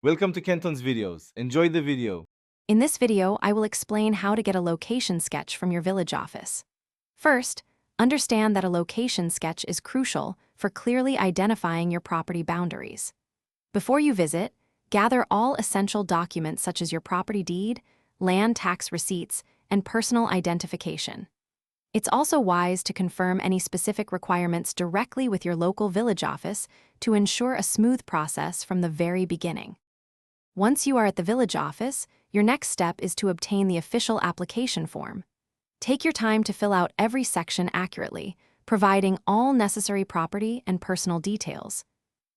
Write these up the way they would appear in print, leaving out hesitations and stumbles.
Welcome to Kenton's videos. Enjoy the video. In this video, I will explain how to get a location sketch from your village office. First, understand that a location sketch is crucial for clearly identifying your property boundaries. Before you visit, gather all essential documents such as your property deed, land tax receipts, and personal identification. It's also wise to confirm any specific requirements directly with your local village office to ensure a smooth process from the very beginning. Once you are at the village office, your next step is to obtain the official application form. Take your time to fill out every section accurately, providing all necessary property and personal details.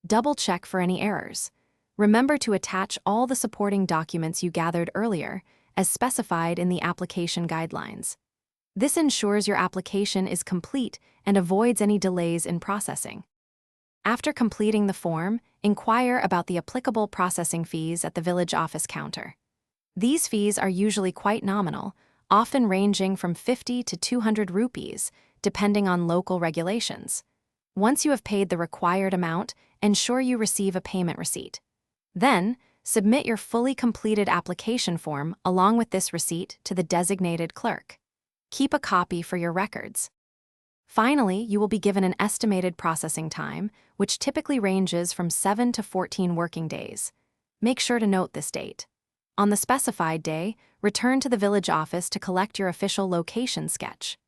Double-check for any errors. Remember to attach all the supporting documents you gathered earlier, as specified in the application guidelines. This ensures your application is complete and avoids any delays in processing. After completing the form, inquire about the applicable processing fees at the village office counter. These fees are usually quite nominal, often ranging from 50 to 200 rupees, depending on local regulations. Once you have paid the required amount, ensure you receive a payment receipt. Then, submit your fully completed application form along with this receipt to the designated clerk. Keep a copy for your records. Finally, you will be given an estimated processing time, which typically ranges from 7 to 14 working days. Make sure to note this date. On the specified day, return to the village office to collect your official location sketch.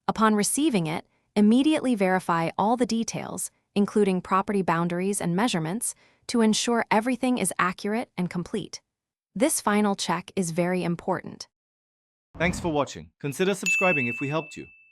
Upon receiving it, immediately verify all the details, including property boundaries and measurements, to ensure everything is accurate and complete. This final check is very important. Thanks for watching. Consider subscribing if we helped you.